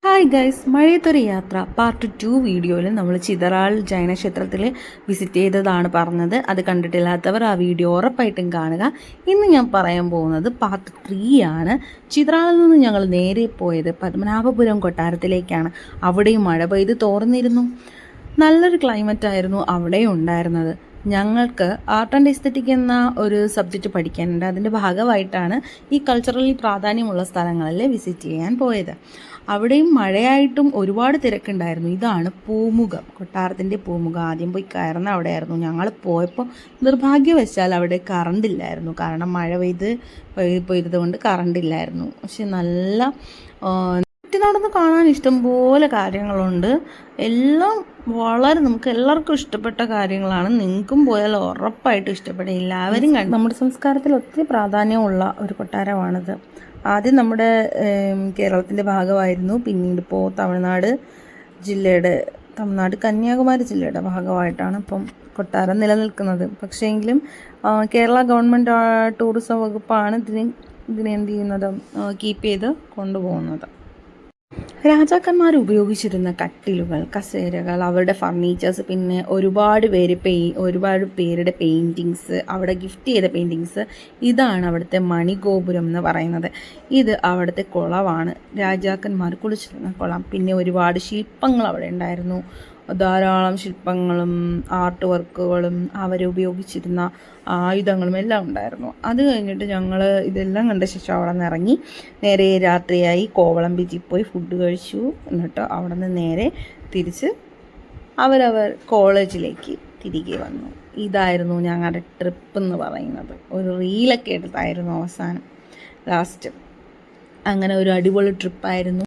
Hi guys, മഴയത്തൊരു യാത്ര part 2 വീഡിയോയിൽ നമ്മൾ ചിതറാൾ ജൈന ക്ഷേത്രത്തിൽ വിസിറ്റ് ചെയ്തതാണ് പറഞ്ഞത്. അത് കണ്ടിട്ടില്ലാത്തവർ ആ വീഡിയോ ഉറപ്പായിട്ടും കാണുക. ഇന്ന് ഞാൻ പറയാൻ പോകുന്നത് പാർട്ട് 3 ആണ്. ചിതറാളിൽ നിന്ന് ഞങ്ങൾ നേരെ പോയത് പത്മനാഭപുരം കൊട്ടാരത്തിലേക്കാണ്. അവിടെയും മഴ പെയ്ത് തോർന്നിരുന്നു. നല്ലൊരു ക്ലൈമറ്റ് ആയിരുന്നു അവിടെ ഉണ്ടായിരുന്നത്. ഞങ്ങൾക്ക് ആർട്ട് ആൻഡ് എസ്തെറ്റിക് എന്ന ഒരു സബ്ജക്റ്റ് പഠിക്കാനുണ്ട്. അതിൻ്റെ ഭാഗമായിട്ടാണ് ഈ കൾച്ചറലി പ്രാധാന്യമുള്ള സ്ഥലങ്ങളിൽ വിസിറ്റ് ചെയ്യാൻ പോയത്. അവിടെയും മഴയായിട്ടും ഒരുപാട് തിരക്കുണ്ടായിരുന്നു. ഇതാണ് പൂമുഖം, കൊട്ടാരത്തിൻ്റെ പൂമുഖം. ആദ്യം പോയി കയറുന്ന അവിടെയായിരുന്നു. ഞങ്ങൾ പോയപ്പോൾ നിർഭാഗ്യവശാൽ അവിടെ കറണ്ടില്ലായിരുന്നു. കാരണം മഴ പെയ്തതുകൊണ്ട് കറണ്ടില്ലായിരുന്നു. പക്ഷെ നല്ല ചുറ്റി നടന്ന് കാണാൻ ഇഷ്ടംപോലെ കാര്യങ്ങളുണ്ട്. എല്ലാം വളരെ നമുക്ക് എല്ലാവർക്കും ഇഷ്ടപ്പെട്ട കാര്യങ്ങളാണ്. നിങ്ങൾക്കും പോയാൽ ഉറപ്പായിട്ടും ഇഷ്ടപ്പെടും. എല്ലാവരും നമ്മുടെ സംസ്കാരത്തിൽ ഒത്തിരി പ്രാധാന്യമുള്ള ഒരു കൊട്ടാരമാണിത്. ആദ്യം നമ്മുടെ കേരളത്തിൻ്റെ ഭാഗമായിരുന്നു. പിന്നീട് ഇപ്പോൾ തമിഴ്നാട് കന്യാകുമാരി ജില്ലയുടെ ഭാഗമായിട്ടാണ് ഇപ്പം കൊട്ടാരം നിലനിൽക്കുന്നത്. പക്ഷേ എങ്കിലും കേരള ഗവൺമെൻറ് ടൂറിസം വകുപ്പാണ് ഇതിനെ എന്ത് ചെയ്യുന്നത്, കീപ്പ് ചെയ്ത് കൊണ്ടുപോകുന്നത്. രാജാക്കന്മാർ ഉപയോഗിച്ചിരുന്ന കട്ടിലുകൾ, കസേരകൾ, അവരുടെ ഫർണിച്ചേഴ്സ്, പിന്നെ ഒരുപാട് പേരുടെ പെയിൻറ്റിങ്സ്, അവിടെ ഗിഫ്റ്റ് ചെയ്ത പെയിൻറ്റിങ്സ്. ഇതാണ് അവിടുത്തെ മണിഗോപുരം എന്ന് പറയുന്നത്. ഇത് അവിടുത്തെ കുളമാണ്, രാജാക്കന്മാർ കുളിച്ചിരുന്ന കുളം. പിന്നെ ഒരുപാട് ശില്പങ്ങൾ അവിടെ ഉണ്ടായിരുന്നു. ധാരാളം ശില്പങ്ങളും ആർട്ട് വർക്കുകളും അവരുപയോഗിച്ചിരുന്ന ആയുധങ്ങളും എല്ലാം ഉണ്ടായിരുന്നു. അത് കഴിഞ്ഞിട്ട് ഞങ്ങൾ ഇതെല്ലാം കണ്ട ശേഷം അവിടെ നിന്ന് ഇറങ്ങി നേരെ രാത്രിയായി കോവളം ബീച്ചിൽ പോയി ഫുഡ് കഴിച്ചു. എന്നിട്ട് അവിടെ നിന്ന് നേരെ തിരിച്ച് അവരവർ കോളേജിലേക്ക് തിരികെ വന്നു. ഇതായിരുന്നു ഞങ്ങളുടെ ട്രിപ്പ് എന്ന് പറയുന്നത്. ഒരു റീലൊക്കെ എടുത്തായിരുന്നു അവസാനം ലാസ്റ്റ്. അങ്ങനെ ഒരു അടിപൊളി ട്രിപ്പായിരുന്നു.